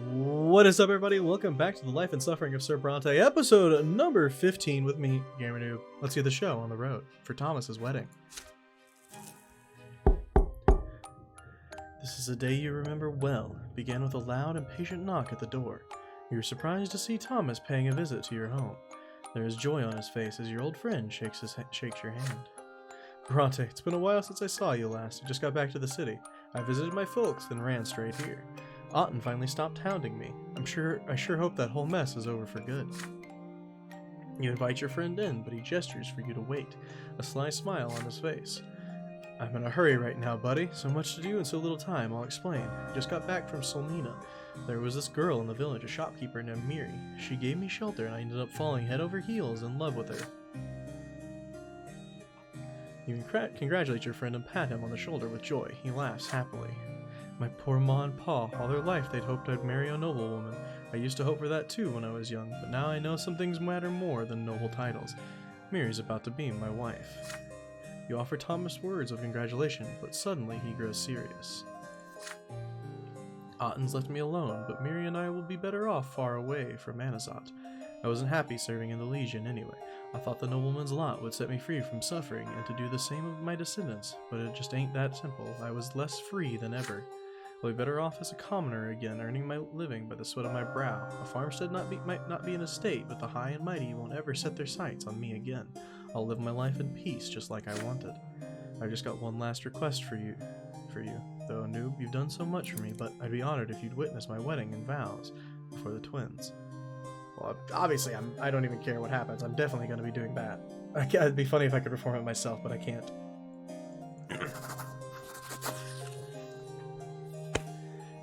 What is up, everybody? Welcome back to the Life and Suffering of Sir Brante, episode number 15 with me, GamerKnoob. Let's get the show on the road for Thomas's wedding. This is a day you remember well. It began with a loud, impatient knock at the door. You were surprised to see Thomas paying a visit to your home. There is joy on his face as your old friend shakes your hand. Brante, it's been a while since I saw you last. I just got back to the city. I visited my folks, then ran straight here. Otten finally stopped hounding me. I sure hope that whole mess is over for good. You invite your friend in, but he gestures for you to wait, a sly smile on his face. I'm in a hurry right now, buddy. So much to do in so little time, I'll explain. I just got back from Solmina. There was this girl in the village, a shopkeeper named Miri. She gave me shelter and I ended up falling head over heels in love with her. You congratulate your friend and pat him on the shoulder with joy. He laughs happily. My poor ma and pa, all their life they'd hoped I'd marry a noblewoman. I used to hope for that too when I was young, but now I know some things matter more than noble titles. Miri's about to be my wife. You offer Thomas words of congratulation, but suddenly he grows serious. Otten's left me alone, but Miri and I will be better off far away from Anazat. I wasn't happy serving in the Legion anyway. I thought the nobleman's lot would set me free from suffering and to do the same of my descendants, but it just ain't that simple. I was less free than ever. I'll be better off as a commoner again, earning my living by the sweat of my brow. A farmstead might not be an estate, but the high and mighty won't ever set their sights on me again. I'll live my life in peace, just like I wanted. I've just got one last request for you. Though, Noob, you've done so much for me, but I'd be honored if you'd witness my wedding and vows before the twins. Well, obviously, I don't even care what happens. I'm definitely going to be doing that. It'd be funny if I could perform it myself, but I can't.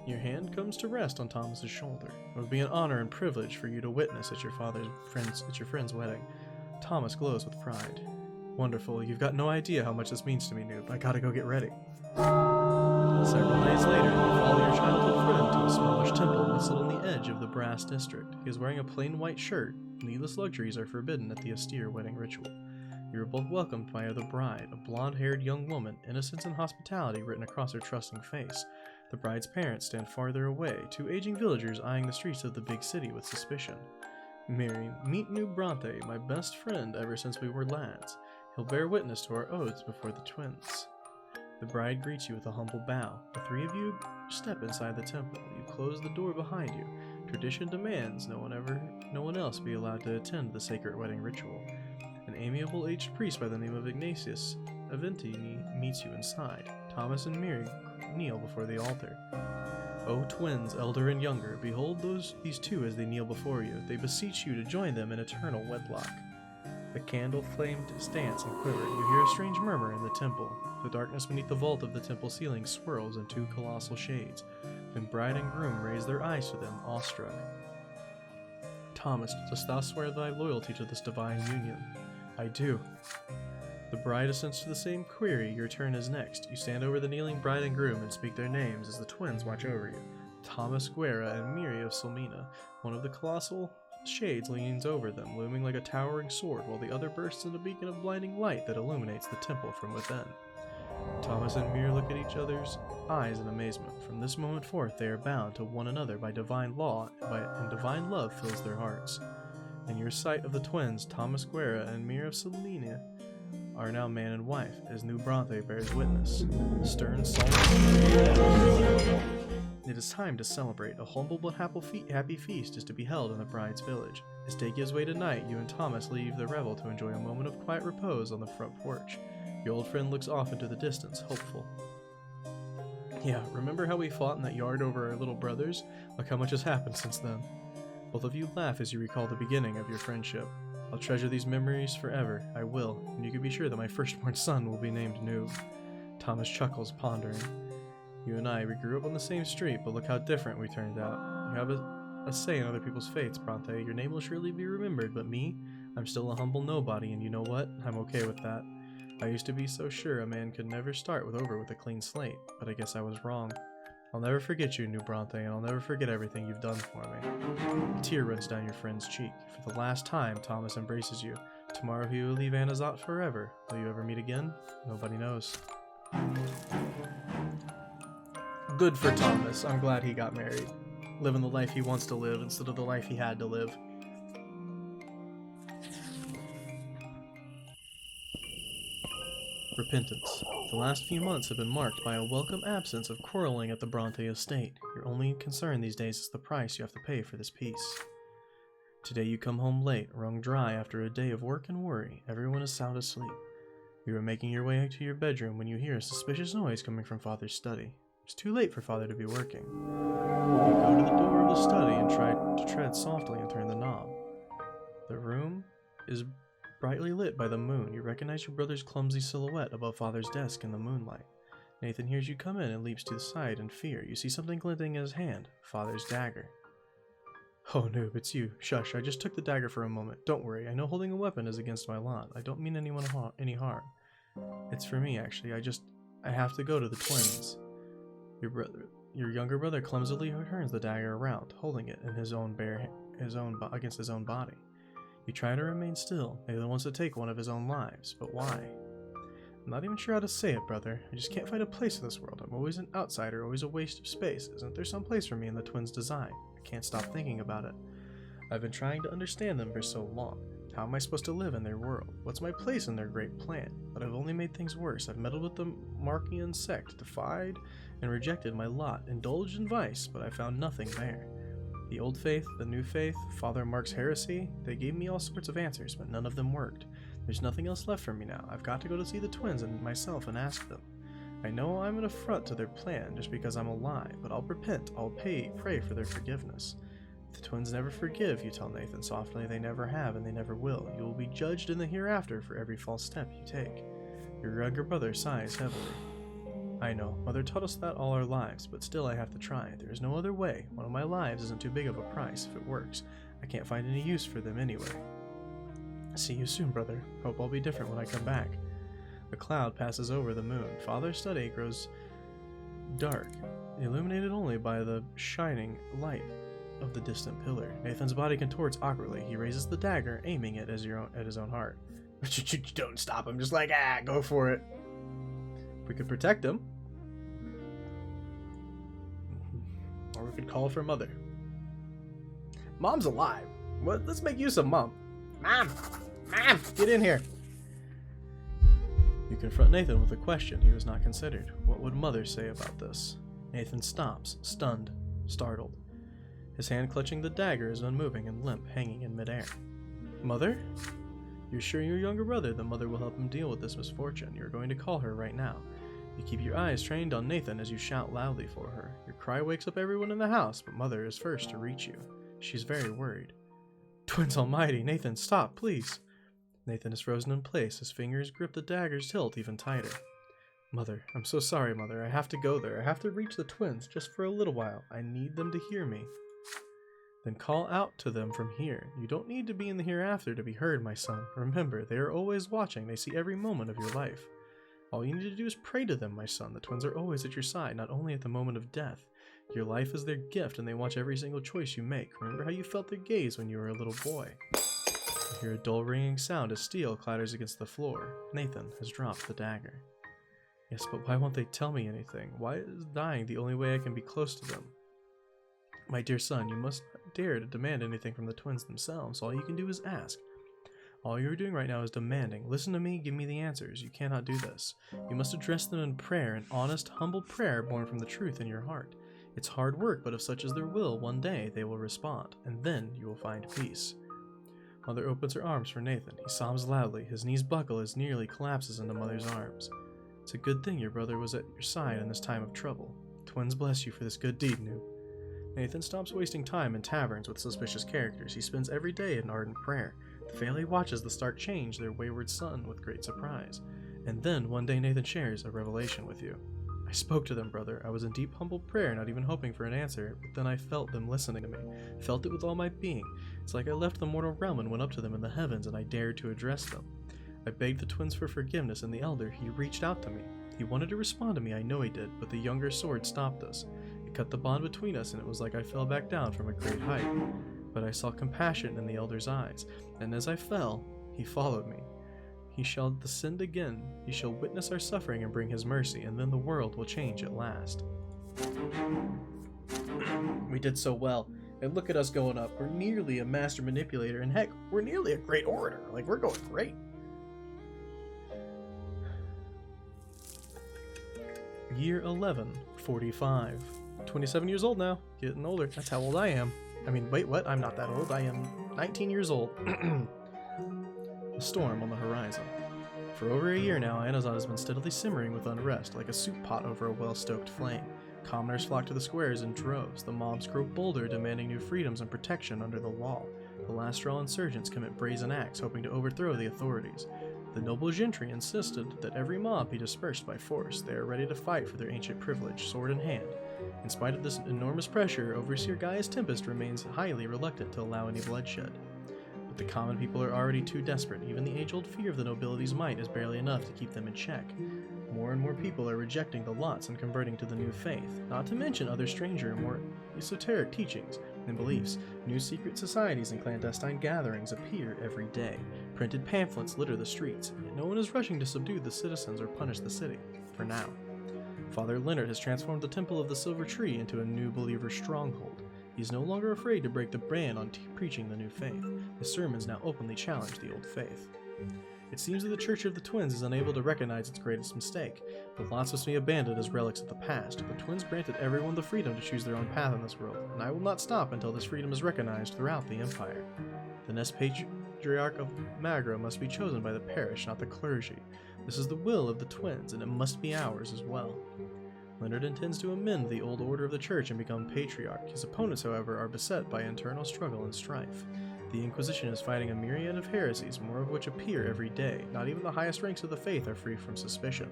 Your hand comes to rest on Thomas's shoulder. It would be an honor and privilege for you to witness at your friend's wedding. Thomas glows with pride. Wonderful, you've got no idea how much this means to me, Noob. I gotta go get ready. Several days later, you follow your childhood friend to a smallish temple nestled on the edge of the Brass District. He is wearing a plain white shirt. Needless luxuries are forbidden at the austere wedding ritual. You are both welcomed by the bride, a blonde-haired young woman, innocence and hospitality written across her trusting face. The bride's parents stand farther away, two aging villagers eyeing the streets of the big city with suspicion. Miri, meet Noob Brante, my best friend ever since we were lads. He'll bear witness to our oaths before the twins. The bride greets you with a humble bow. The three of you step inside the temple. You close the door behind you. Tradition demands no one else be allowed to attend the sacred wedding ritual. An amiable aged priest by the name of Ignatius Aventini meets you inside. Thomas and Miri kneel before the altar. O twins, elder and younger, behold these two as they kneel before you. They beseech you to join them in eternal wedlock. The candle flame dance and quiver. You hear a strange murmur in the temple. The darkness beneath the vault of the temple ceiling swirls in two colossal shades. Then bride and groom raise their eyes to them, awestruck. Thomas, dost thou swear thy loyalty to this divine union? I do. The bride assents to the same query. Your turn is next. You stand over the kneeling bride and groom and speak their names as the twins watch over you. Thomas Guerra and Miri of Solmina. One of the colossal shades leans over them, looming like a towering sword, while the other bursts in a beacon of blinding light that illuminates the temple from within. Thomas and Miri look at each other's eyes in amazement. From this moment forth, they are bound to one another by divine law, and divine love fills their hearts. In your sight of the twins, Thomas Guerra and Miri of Solmina are now man and wife, as Noob Brante bears witness. Stern, solemn. It is time to celebrate. A humble but happy feast is to be held in the bride's village. As day gives way to night, you and Thomas leave the revel to enjoy a moment of quiet repose on the front porch. Your old friend looks off into the distance, hopeful. Yeah, remember how we fought in that yard over our little brothers? Look how much has happened since then. Both of you laugh as you recall the beginning of your friendship. I'll treasure these memories forever. I will, and you can be sure that my firstborn son will be named Noob. Thomas chuckles, pondering. You and we grew up on the same street, but look how different we turned out. You have a say in other people's fates, Brante. Your name will surely be remembered, but me? I'm still a humble nobody, and you know what? I'm okay with that. I used to be so sure a man could never start over with a clean slate, but I guess I was wrong. I'll never forget you, Noob Brante, and I'll never forget everything you've done for me. A tear runs down your friend's cheek. For the last time, Thomas embraces you. Tomorrow he will leave Anazat forever. Will you ever meet again? Nobody knows. Good for Thomas. I'm glad he got married. Living the life he wants to live instead of the life he had to live. Repentance. The last few months have been marked by a welcome absence of quarreling at the Brante estate. Your only concern these days is the price you have to pay for this peace. Today you come home late, wrung dry after a day of work and worry. Everyone is sound asleep. You are making your way to your bedroom when you hear a suspicious noise coming from Father's study. It's too late for Father to be working. You go to the door of the study and try to tread softly and turn the knob. The room is brightly lit by the moon. You recognize your brother's clumsy silhouette above Father's desk in the moonlight. Nathan hears you come in and leaps to the side in fear. You see something glinting in his hand, Father's dagger. Oh, noob, it's you. Shush, I just took the dagger for a moment. Don't worry, I know holding a weapon is against my lot. I don't mean anyone any harm. It's for me, actually. I have to go to the twins. Your younger brother clumsily turns the dagger around, holding it in against his own body. You try to remain still. Nathan wants to take one of his own lives, but why? I'm not even sure how to say it, brother. I just can't find a place in this world. I'm always an outsider, always a waste of space. Isn't there some place for me in the twins' design? I can't stop thinking about it. I've been trying to understand them for so long. How am I supposed to live in their world? What's my place in their great plan? But I've only made things worse. I've meddled with the Markian sect, defied and rejected my lot, indulged in vice, but I found nothing there. The old faith, the new faith, Father Mark's heresy, they gave me all sorts of answers, but none of them worked. There's nothing else left for me now. I've got to go to see the twins and myself and ask them. I know I'm an affront to their plan just because I'm alive, but I'll repent, I'll pray for their forgiveness. The twins never forgive, you tell Nathan softly. They never have, and they never will. You will be judged in the hereafter for every false step you take. Your younger brother sighs heavily. I know, Mother taught us that all our lives, but still I have to try. There is no other way. One of my lives isn't too big of a price if it works. I can't find any use for them anyway. See you soon, brother. Hope I'll be different when I come back. A cloud passes over the moon. Father's study grows dark, illuminated only by the shining light of the distant pillar. Nathan's body contorts awkwardly. He raises the dagger, aiming it at his own heart. Don't stop him. Just go for it. If we could protect him. Or we could call for Mother. Mom's alive. What? Let's make use of Mom. Mom! Get in here. You confront Nathan with a question he was not considered. What would Mother say about this? Nathan stops, stunned, startled. His hand clutching the dagger is unmoving and limp, hanging in midair. Mother? You assure your younger brother that Mother will help him deal with this misfortune. You're going to call her right now. You keep your eyes trained on Nathan as you shout loudly for her. Your cry wakes up everyone in the house, but Mother is first to reach you. She's very worried. Twins almighty, Nathan, stop, please. Nathan is frozen in place. His fingers grip the dagger's hilt even tighter. Mother, I'm so sorry, Mother. I have to go there. I have to reach the twins just for a little while. I need them to hear me. Then call out to them from here. You don't need to be in the hereafter to be heard, my son. Remember, they are always watching. They see every moment of your life. All you need to do is pray to them, my son. The twins are always at your side, not only at the moment of death. Your life is their gift, and they watch every single choice you make. Remember how you felt their gaze when you were a little boy. You hear a dull ringing sound as steel clatters against the floor. Nathan has dropped the dagger. Yes, but why won't they tell me anything? Why is dying the only way I can be close to them? My dear son, you must not dare to demand anything from the twins themselves. All you can do is ask. All you're doing right now is demanding. Listen to me, give me the answers. You cannot do this. You must address them in prayer, an honest, humble prayer born from the truth in your heart. It's hard work, but if such is their will, one day they will respond, and then you will find peace. Mother opens her arms for Nathan. He sobs loudly. His knees buckle as nearly collapses into Mother's arms. It's a good thing your brother was at your side in this time of trouble. Twins bless you for this good deed, noob. Nathan stops wasting time in taverns with suspicious characters. He spends every day in ardent prayer. The family watches the Stark change their wayward son with great surprise. And then, one day Nathan shares a revelation with you. I spoke to them, brother. I was in deep, humble prayer, not even hoping for an answer, but then I felt them listening to me. Felt it with all my being. It's like I left the mortal realm and went up to them in the heavens, and I dared to address them. I begged the twins for forgiveness, and the elder, he reached out to me. He wanted to respond to me, I know he did, but the younger sword stopped us. It cut the bond between us, and it was like I fell back down from a great height. But I saw compassion in the elder's eyes, and as I fell, he followed me. He shall descend again. He shall witness our suffering and bring his mercy, and then the world will change at last. We did so well. And look at us going up. We're nearly a master manipulator, and heck, we're nearly a great orator. Like, we're going great. Year 1145. 27 years old now. Getting older. That's how old I am. I mean, wait, what? I'm not that old. I am 19 years old. A storm on the horizon. For over a year now, Anazan has been steadily simmering with unrest, like a soup pot over a well-stoked flame. Commoners flock to the squares in droves. The mobs grow bolder, demanding new freedoms and protection under the law. The last straw insurgents commit brazen acts, hoping to overthrow the authorities. The noble gentry insisted that every mob be dispersed by force. They are ready to fight for their ancient privilege, sword in hand. In spite of this enormous pressure, Overseer Gaius Tempest remains highly reluctant to allow any bloodshed. But the common people are already too desperate. Even the age-old fear of the nobility's might is barely enough to keep them in check. More and more people are rejecting the lots and converting to the new faith, not to mention other stranger and more esoteric teachings and beliefs. New secret societies and clandestine gatherings appear every day. Printed pamphlets litter the streets, yet no one is rushing to subdue the citizens or punish the city, for now. Father Leonard has transformed the Temple of the Silver Tree into a new believer stronghold. He is no longer afraid to break the ban on preaching the new faith. His sermons now openly challenge the old faith. It seems that the Church of the Twins is unable to recognize its greatest mistake. The lots must be abandoned as relics of the past. The Twins granted everyone the freedom to choose their own path in this world, and I will not stop until this freedom is recognized throughout the Empire. The next patriarch of Magra must be chosen by the parish, not the clergy. This is the will of the Twins, and it must be ours as well. Leonard intends to amend the old order of the Church and become patriarch. His opponents, however, are beset by internal struggle and strife. The Inquisition is fighting a myriad of heresies, more of which appear every day. Not even the highest ranks of the faith are free from suspicion.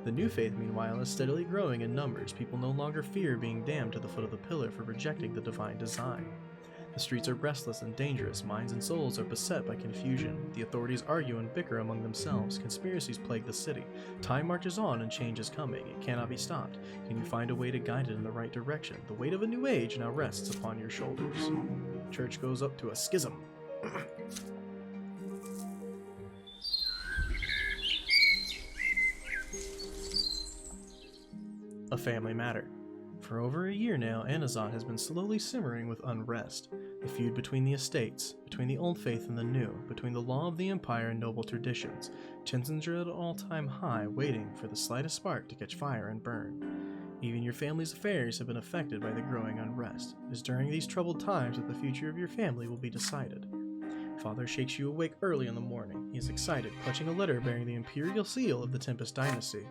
The new faith, meanwhile, is steadily growing in numbers. People no longer fear being damned to the foot of the pillar for rejecting the divine design. The streets are restless and dangerous. Minds and souls are beset by confusion. The authorities argue and bicker among themselves. Conspiracies plague the city. Time marches on and change is coming. It cannot be stopped. Can you find a way to guide it in the right direction? The weight of a new age now rests upon your shoulders. Church goes up to a schism. A family matter. For over a year now, Anazan has been slowly simmering with unrest. The feud between the estates, between the old faith and the new, between the law of the Empire and noble traditions. Tensions are at an all-time high, waiting for the slightest spark to catch fire and burn. Even your family's affairs have been affected by the growing unrest. It is during these troubled times that the future of your family will be decided. Father shakes you awake early in the morning. He is excited, clutching a letter bearing the imperial seal of the Tempest dynasty.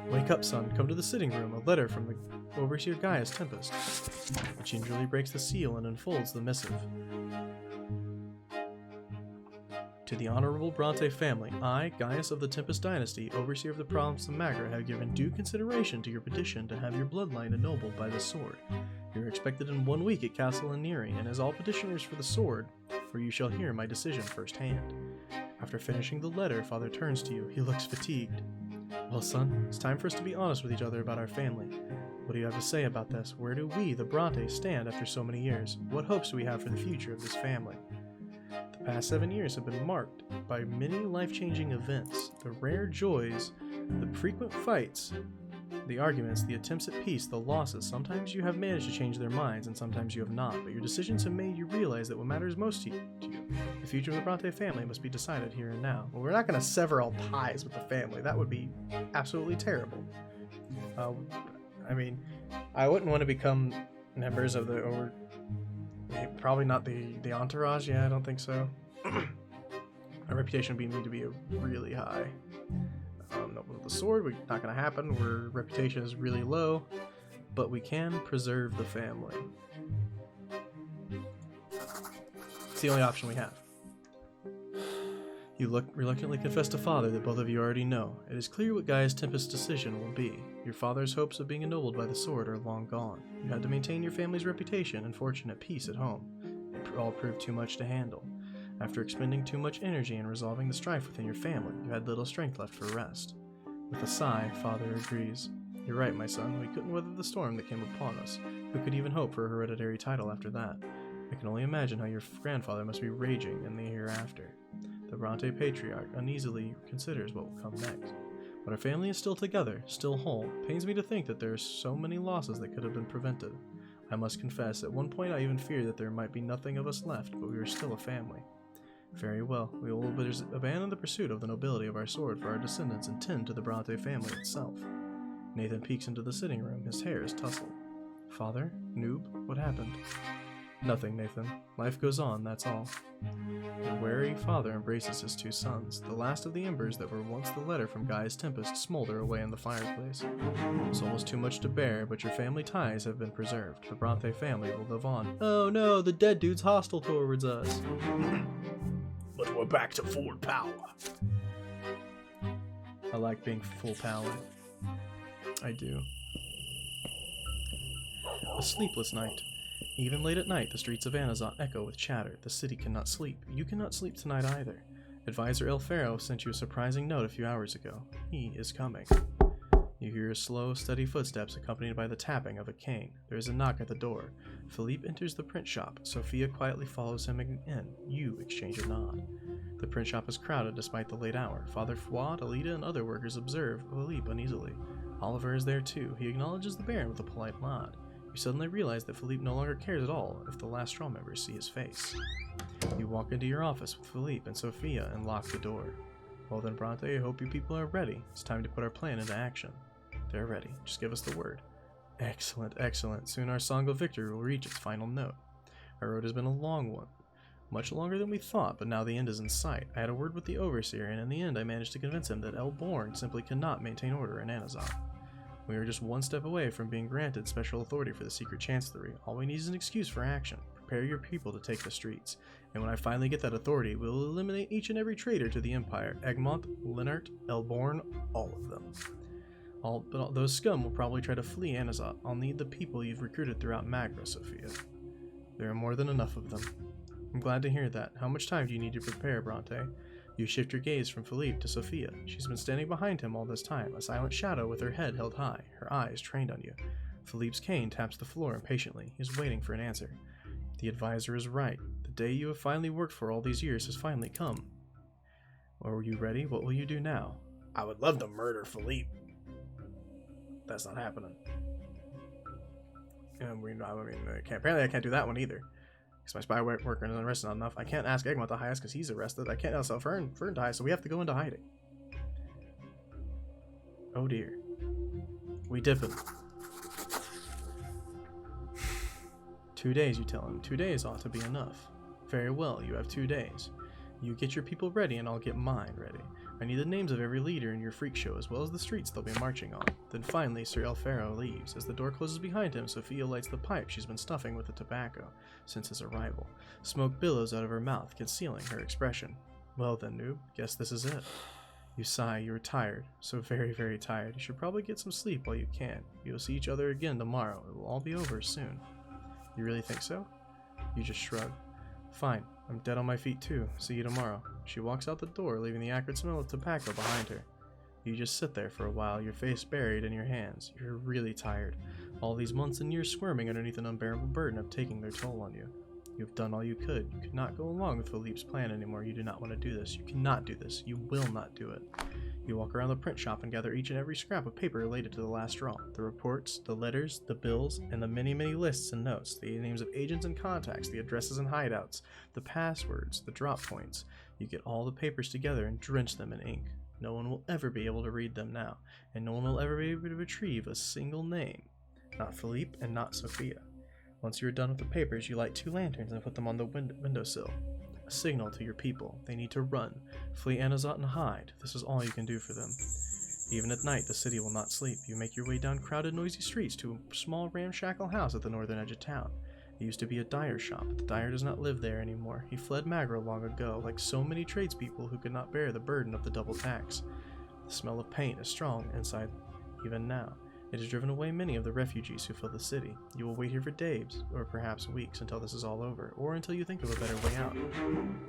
Wake up, son. Come to the sitting room. A letter from the Overseer Gaius Tempest. He gingerly breaks the seal and unfolds the missive. To the Honorable Brante family, I, Gaius of the Tempest dynasty, Overseer of the province of Magra, have given due consideration to your petition to have your bloodline ennobled by the sword. You are expected in 1 week at Castle Aniri, and as all petitioners for the sword, where you shall hear my decision firsthand. After finishing the letter, Father turns to you. He looks fatigued. Well, son, it's time for us to be honest with each other about our family. What do you have to say about this? Where do we, the Brante, stand after so many years? What hopes do we have for the future of this family? The past 7 years have been marked by many life-changing events, the rare joys, the frequent fights, the arguments, the attempts at peace, the losses. Sometimes you have managed to change their minds, and sometimes you have not, but your decisions have made you realize that what matters most to you, the future of the Brante family, must be decided here and now. Well, we're not going to sever all ties with the family. That would be absolutely terrible. I mean, I wouldn't want to become members of the, probably not the entourage. Yeah, I don't think so. Our reputation would need to be really high. With the sword, not going to happen. Our reputation is really low, but we can preserve the family. It's the only option we have. You reluctantly confess to Father that both of you already know. It is clear what Gaius Tempest's decision will be. Your father's hopes of being ennobled by the sword are long gone. You had to maintain your family's reputation and fortune at peace at home. It all proved too much to handle. After expending too much energy in resolving the strife within your family, you had little strength left for rest. With a sigh, Father agrees. You're right, my son. We couldn't weather the storm that came upon us. Who could even hope for a hereditary title after that? I can only imagine how your grandfather must be raging in the hereafter. The Brante patriarch uneasily considers what will come next. But our family is still together, still whole. It pains me to think that there are so many losses that could have been prevented. I must confess, at one point I even feared that there might be nothing of us left, but we were still a family. Very well, we will abandon the pursuit of the nobility of our sword for our descendants and tend to the Brante family itself. Nathan peeks into the sitting room, his hair is tousled. Father? Noob? What happened? Nothing, Nathan. Life goes on, that's all. The wary father embraces his two sons. The last of the embers that were once the letter from Gaia's Tempest smolder away in the fireplace. It's almost too much to bear, but your family ties have been preserved. The Brante family will live on. Oh no, the dead dude's hostile towards us. But we're back to full power. I like being full power. I do. A sleepless night. Even late at night, the streets of Anazat echo with chatter. The city cannot sleep. You cannot sleep tonight either. Advisor El Faro sent you a surprising note a few hours ago. He is coming. You hear his slow, steady footsteps accompanied by the tapping of a cane. There is a knock at the door. Philippe enters the print shop. Sophia quietly follows him in. You exchange a nod. The print shop is crowded despite the late hour. Father Fouad, Alida, and other workers observe Philippe uneasily. Oliver is there too. He acknowledges the Baron with a polite nod. You suddenly realize that Philippe no longer cares at all if the last straw members see his face. You walk into your office with Philippe and Sophia and lock the door. Well then, Brante, I hope you people are ready. It's time to put our plan into action. They're ready. Just give us the word. Excellent, excellent. Soon our song of victory will reach its final note. Our road has been a long one. Much longer than we thought, but now the end is in sight. I had a word with the Overseer, and in the end I managed to convince him that Elborn simply cannot maintain order in Anazat. We are just one step away from being granted special authority for the secret chancellery. All we need is an excuse for action. Prepare your people to take the streets. And when I finally get that authority, we'll eliminate each and every traitor to the Empire. Egmont, Lennart, Elborn, all of them. But those scum will probably try to flee Anazat. I'll need the people you've recruited throughout Magra, Sophia. There are more than enough of them. I'm glad to hear that. How much time do you need to prepare, Brante? You shift your gaze from Philippe to Sophia. She's been standing behind him all this time, a silent shadow with her head held high, her eyes trained on you. Philippe's cane taps the floor impatiently. He's waiting for an answer. The advisor is right. The day you have finally worked for all these years has finally come. Are you ready? What will you do now? I would love to murder Philippe. That's not happening. Apparently I can't do that one either. Because my spy worker isn't arrested enough. I can't ask Egmont to hide us because he's arrested. I can't ask Fern to hide, so we have to go into hiding. Oh dear. We dip him. 2 days, you tell him. 2 days ought to be enough. Very well, you have 2 days. You get your people ready and I'll get mine ready. I need the names of every leader in your freak show as well as the streets they'll be marching on. Then finally, Sir El Faro leaves. As the door closes behind him, Sophia lights the pipe she's been stuffing with the tobacco since his arrival. Smoke billows out of her mouth, concealing her expression. Well then, noob, guess this is it. You sigh, you're tired. So very, very tired. You should probably get some sleep while you can. You'll see each other again tomorrow. It will all be over soon. You really think so? You just shrug. Fine, I'm dead on my feet too. See you tomorrow. She walks out the door, leaving the acrid smell of tobacco behind her. You just sit there for a while, your face buried in your hands. You're really tired. All these months and years squirming underneath an unbearable burden of taking their toll on you. You've done all you could. You could not go along with Philippe's plan anymore. You do not want to do this. You cannot do this. You will not do it. You walk around the print shop and gather each and every scrap of paper related to the last straw. The reports, the letters, the bills, and the many, many lists and notes. The names of agents and contacts, the addresses and hideouts, the passwords, the drop points. You get all the papers together and drench them in ink. No one will ever be able to read them now, and no one will ever be able to retrieve a single name. Not Philippe and not Sophia. Once you are done with the papers, you light 2 lanterns and put them on the windowsill. A signal to your people. They need to run, flee Anazat and hide. This is all you can do for them. Even at night, the city will not sleep. You make your way down crowded, noisy streets to a small, ramshackle house at the northern edge of town. It used to be a dyer shop, but the dyer does not live there anymore. He fled Magra long ago, like so many tradespeople who could not bear the burden of the double tax. The smell of paint is strong inside even now. It has driven away many of the refugees who fill the city. You will wait here for days, or perhaps weeks, until this is all over, or until you think of a better way out.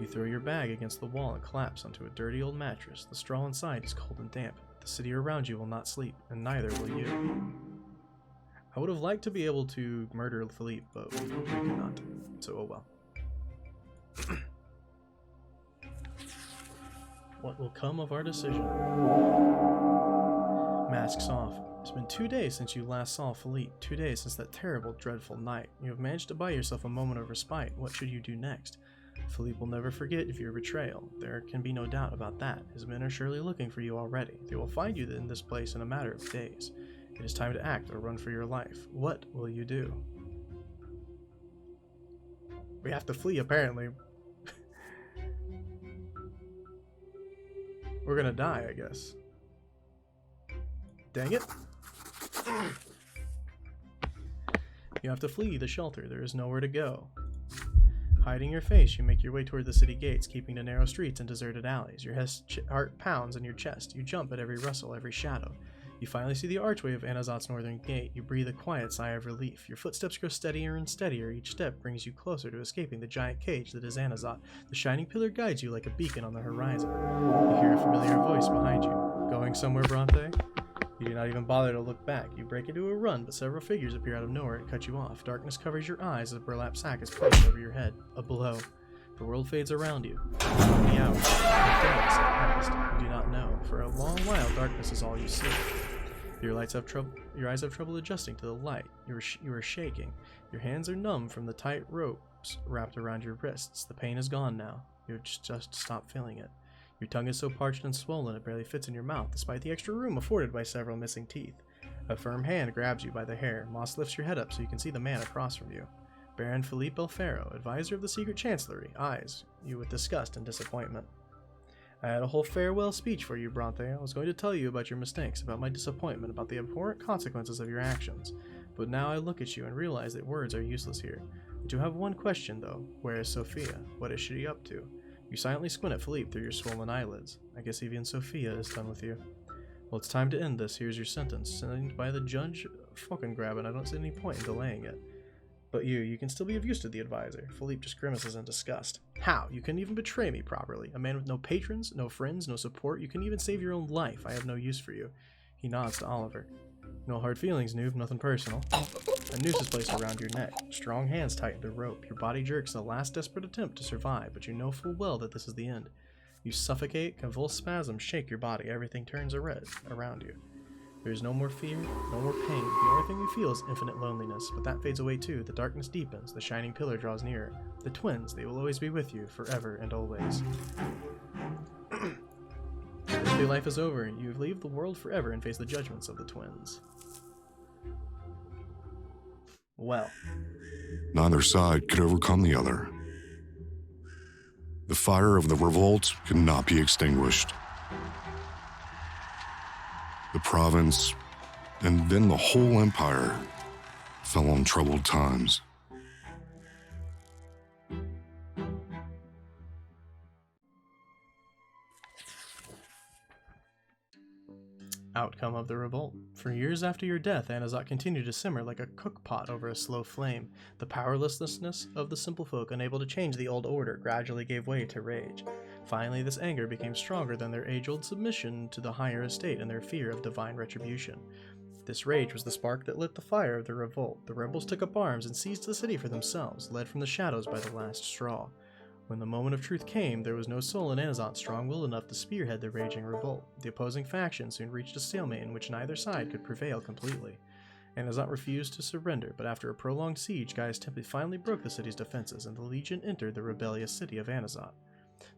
You throw your bag against the wall and collapse onto a dirty old mattress. The straw inside is cold and damp. The city around you will not sleep, and neither will you. I would have liked to be able to murder Philippe, but we could not. So, oh well. What will come of our decision? Masks off. It's been 2 days since you last saw Philippe. 2 days since that terrible, dreadful night. You have managed to buy yourself a moment of respite. What should you do next? Philippe will never forget your betrayal. There can be no doubt about that. His men are surely looking for you already. They will find you in this place in a matter of days. It is time to act or run for your life. What will you do? We have to flee, apparently. We're gonna die, I guess. Dang it. You have to flee the shelter. There is nowhere to go. Hiding your face, you make your way toward the city gates, keeping to narrow streets and deserted alleys. Your heart pounds in your chest. You jump at every rustle, every shadow. You finally see the archway of Anazat's northern gate. You breathe a quiet sigh of relief. Your footsteps grow steadier and steadier. Each step brings you closer to escaping the giant cage that is Anazat. The shining pillar guides you like a beacon on the horizon. You hear a familiar voice behind you. Going somewhere, Brante? You do not even bother to look back. You break into a run, but several figures appear out of nowhere and cut you off. Darkness covers your eyes as a burlap sack is placed over your head. A blow. The world fades around you. Many hours, days have passed. You do not know. For a long while, darkness is all you see. Your eyes have trouble adjusting to the light. You are shaking. Your hands are numb from the tight ropes wrapped around your wrists. The pain is gone now. You just stopped feeling it. Your tongue is so parched and swollen it barely fits in your mouth, despite the extra room afforded by several missing teeth. A firm hand grabs you by the hair. Moss lifts your head up so you can see the man across from you. Baron Philippe Belfero, advisor of the Secret Chancellery, eyes you with disgust and disappointment. I had a whole farewell speech for you, Brante. I was going to tell you about your mistakes, about my disappointment, about the abhorrent consequences of your actions. But now I look at you and realize that words are useless here. I do have one question, though. Where is Sophia? What is she up to? You silently squint at Philippe through your swollen eyelids. I guess even Sophia is done with you. Well, it's time to end this. Here's your sentence. Signed by the judge. Fucking grab it. I don't see any point in delaying it. But you can still be of use to the advisor. Philippe just grimaces in disgust. How? You couldn't even betray me properly. A man with no patrons, no friends, no support. You couldn't even save your own life. I have no use for you. He nods to Oliver. No hard feelings, noob. Nothing personal. A noose is placed around your neck. Strong hands tighten the rope. Your body jerks in a last desperate attempt to survive, but you know full well that this is the end. You suffocate, convulsed spasms shake your body. Everything turns red around you. There is no more fear, no more pain. The only thing you feel is infinite loneliness, but that fades away too. The darkness deepens. The shining pillar draws nearer. The twins, they will always be with you, forever and always. Your earthly life is over. You leave the world forever and face the judgments of the twins. Well. Neither side could overcome the other. The fire of the revolt could not be extinguished. The province, and then the whole empire, fell on troubled times. Outcome of the revolt. For years after your death, Anazat continued to simmer like a cookpot over a slow flame. The powerlessness of the simple folk, unable to change the old order, gradually gave way to rage. Finally, this anger became stronger than their age-old submission to the higher estate and their fear of divine retribution. This rage was the spark that lit the fire of the revolt. The rebels took up arms and seized the city for themselves, led from the shadows by the last straw. When the moment of truth came, there was no soul in Anazat strong-willed enough to spearhead the raging revolt. The opposing factions soon reached a stalemate in which neither side could prevail completely. Anazat refused to surrender, but after a prolonged siege, Gaius Tempe finally broke the city's defenses, and the Legion entered the rebellious city of Anazat.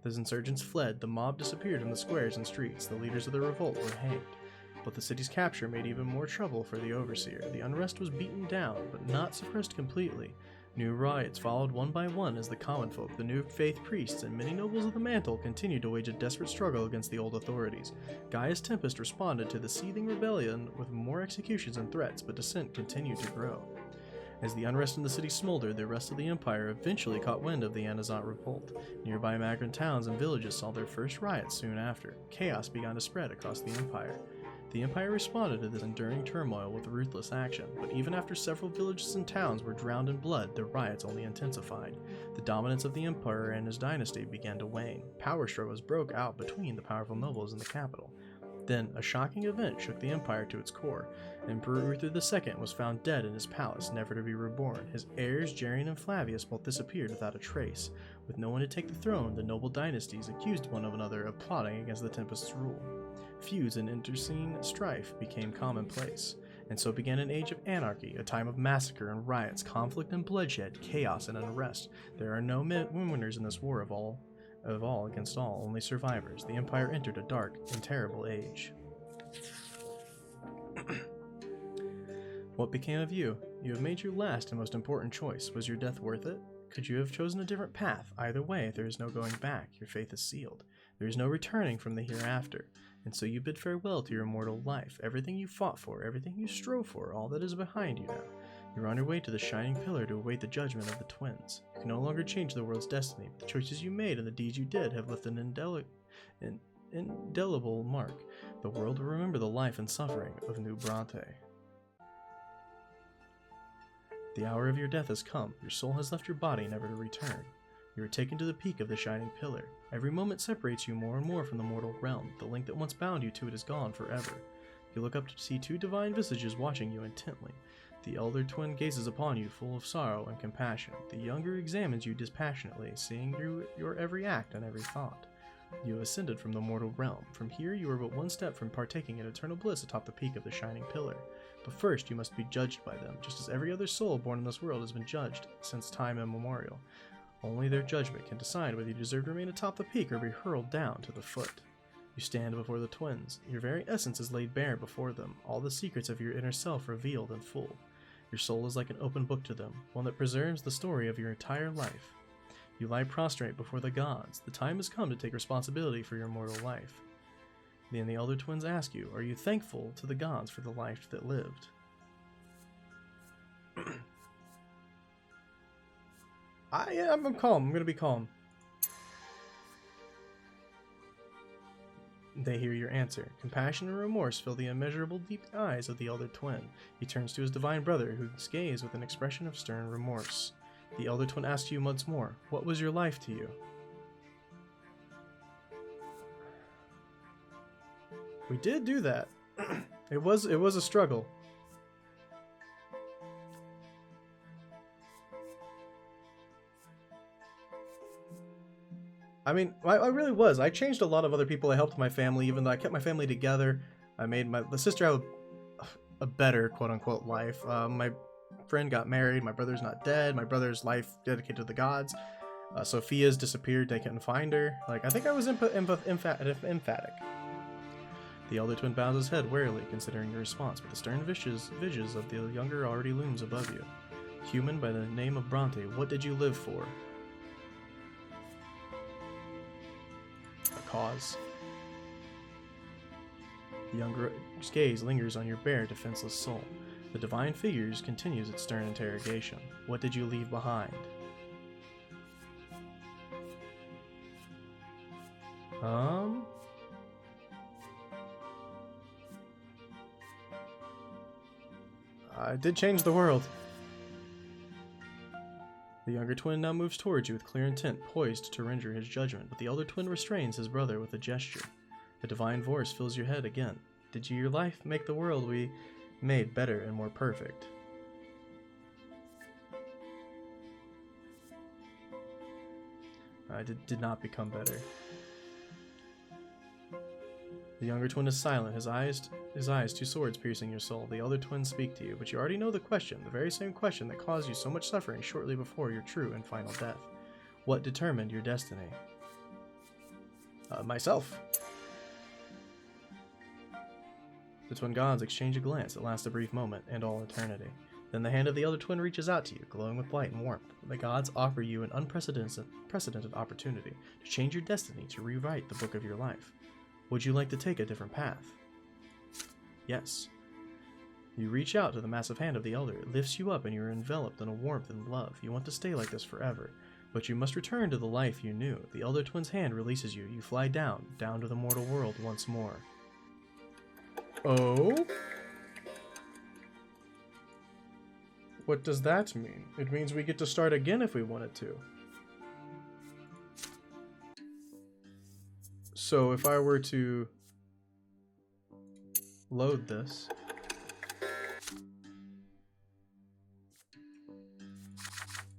The insurgents fled, the mob disappeared from the squares and streets, the leaders of the revolt were hanged. But the city's capture made even more trouble for the overseer. The unrest was beaten down, but not suppressed completely. New riots followed one by one as the common folk, the new faith priests, and many nobles of the mantle continued to wage a desperate struggle against the old authorities. Gaius Tempest responded to the seething rebellion with more executions and threats, but dissent continued to grow. As the unrest in the city smoldered, the rest of the empire eventually caught wind of the Anazat revolt. Nearby Magran towns and villages saw their first riots soon after. Chaos began to spread across the empire. The Empire responded to this enduring turmoil with ruthless action, but even after several villages and towns were drowned in blood, the riots only intensified. The dominance of the Emperor and his dynasty began to wane. Power struggles broke out between the powerful nobles in the capital. Then, a shocking event shook the Empire to its core. Emperor Uther II was found dead in his palace, never to be reborn. His heirs, Geryon and Flavius, both disappeared without a trace. With no one to take the throne, the noble dynasties accused one of another of plotting against the Tempest's rule. Feuds and internecine strife became commonplace, and so began an age of anarchy, a time of massacre and riots, conflict and bloodshed, chaos and unrest. There are no winners in this war of all against all, only survivors. The Empire entered a dark and terrible age. What became of you? You have made your last and most important choice. Was your death worth it? Could you have chosen a different path? Either way, there is no going back. Your faith is sealed. There is no returning from the hereafter. And so you bid farewell to your immortal life. Everything you fought for, everything you strove for, all that is behind you now. You're on your way to the shining pillar to await the judgment of the twins. You can no longer change the world's destiny. The choices you made and the deeds you did have left an indelible mark. The world will remember the life and suffering of New Brante. The hour of your death has come. Your soul has left your body, never to return. You are taken to the peak of the shining pillar. Every moment separates you more and more from the mortal realm. The link that once bound you to it is gone forever. You look up to see two divine visages watching you intently. The elder twin gazes upon you, full of sorrow and compassion. The younger examines you dispassionately, seeing through your every act and every thought. You have ascended from the mortal realm. From here you are but one step from partaking in eternal bliss atop the peak of the shining pillar. But first you must be judged by them, just as every other soul born in this world has been judged since time immemorial. Only their judgment can decide whether you deserve to remain atop the peak or be hurled down to the foot. You stand before the twins. Your very essence is laid bare before them, all the secrets of your inner self revealed in full. Your soul is like an open book to them, one that preserves the story of your entire life. You lie prostrate before the gods. The time has come to take responsibility for your mortal life. Then the elder twins ask you, are you thankful to the gods for the life that lived? I'm calm. I'm going to be calm. They hear your answer. Compassion and remorse fill the immeasurable deep eyes of the elder twin. He turns to his divine brother, whose gaze with an expression of stern remorse. The elder twin asks you once more, what was your life to you? We did do that. It was a struggle. I mean, I really was. I changed a lot of other people. I helped my family, even though I kept my family together. I made the sister have a better quote-unquote life. My friend got married. My brother's not dead. My brother's life dedicated to the gods. Sophia's disappeared. They couldn't find her. Like, I think I was emphatic. The elder twin bows his head warily, considering your response, but the stern visions of the younger already looms above you. Human by the name of Brante, what did you live for? A cause. The younger gaze lingers on your bare, defenseless soul. The divine figures continues its stern interrogation. What did you leave behind? I did change the world. The younger twin now moves towards you with clear intent, poised to render his judgment, but the elder twin restrains his brother with a gesture. A divine voice fills your head again. Did your life make the world we made better and more perfect? Did not become better. The younger twin is silent, his eyes two swords piercing your soul. The elder twins speak to you, but you already know the question, the very same question that caused you so much suffering shortly before your true and final death. What determined your destiny? Myself. The twin gods exchange a glance that lasts a brief moment and all eternity. Then the hand of the elder twin reaches out to you, glowing with light and warmth. The gods offer you an unprecedented opportunity to change your destiny, to rewrite the book of your life. Would you like to take a different path? Yes. You reach out to the massive hand of the elder. It lifts you up and you are enveloped in a warmth and love. You want to stay like this forever, but you must return to the life you knew. The elder twin's hand releases you. You fly down to the mortal world once more. Oh? What does that mean? It means we get to start again if we wanted to. So if I were to load this.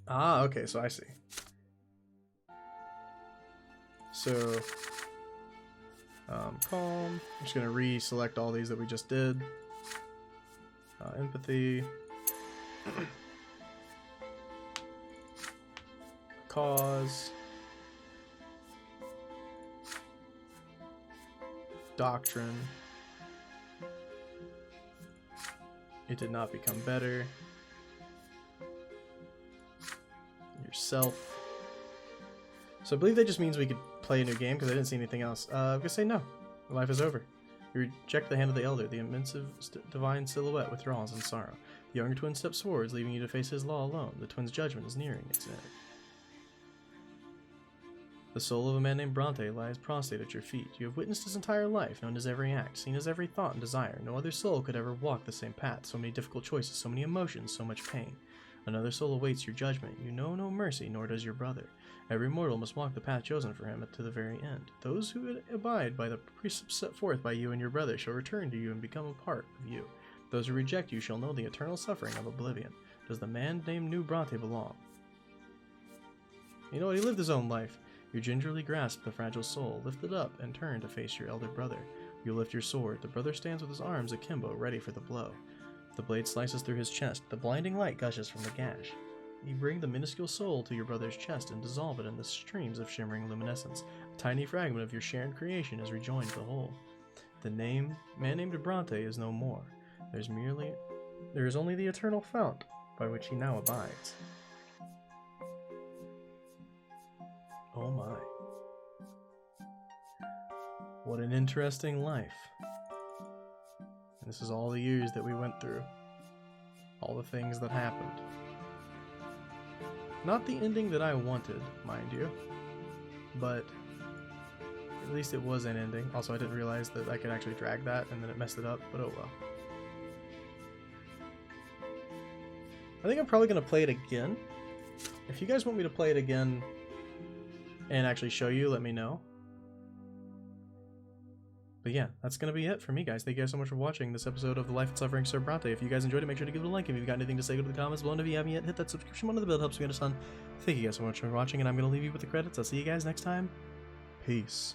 Ah, okay, so I see. So, calm. I'm just gonna reselect all these that we just did. Empathy. Cause. Doctrine. It did not become better. Yourself. So I believe that just means we could play a new game because I didn't see anything else. I'm gonna say no. Life is over. You reject the hand of the elder. The immense divine silhouette withdraws in sorrow. The younger twin steps forwards, leaving you to face his law alone. The twin's judgment is nearing its end. The soul of a man named Brante lies prostrate at your feet. You have witnessed his entire life, known his every act, seen his every thought and desire. No other soul could ever walk the same path. So many difficult choices, so many emotions, so much pain. Another soul awaits your judgment. You know no mercy, nor does your brother. Every mortal must walk the path chosen for him to the very end. Those who abide by the precepts set forth by you and your brother shall return to you and become a part of you. Those who reject you shall know the eternal suffering of oblivion. Does the man named New Brante belong? You know what? He lived his own life. You gingerly grasp the fragile soul, lift it up, and turn to face your elder brother. You lift your sword. The brother stands with his arms akimbo, ready for the blow. The blade slices through his chest. The blinding light gushes from the gash. You bring the minuscule soul to your brother's chest and dissolve it in the streams of shimmering luminescence. A tiny fragment of your shared creation is rejoined to the whole. The man named Brante is no more. There is only the eternal fount by which he now abides. Oh my. What an interesting life. And this is all the years that we went through. All the things that happened. Not the ending that I wanted, mind you. But at least it was an ending. Also, I didn't realize that I could actually drag that and then it messed it up, but oh well. I think I'm probably going to play it again. If you guys want me to play it again and actually show you, let me know. But yeah, that's going to be it for me, guys. Thank you guys so much for watching this episode of The Life and Suffering Sir Brante. If you guys enjoyed it, make sure to give it a like. If you've got anything to say, go to the comments below. And if you haven't yet, hit that subscription button. The bell helps me get a ton. Thank you guys so much for watching, and I'm going to leave you with the credits. I'll see you guys next time. Peace.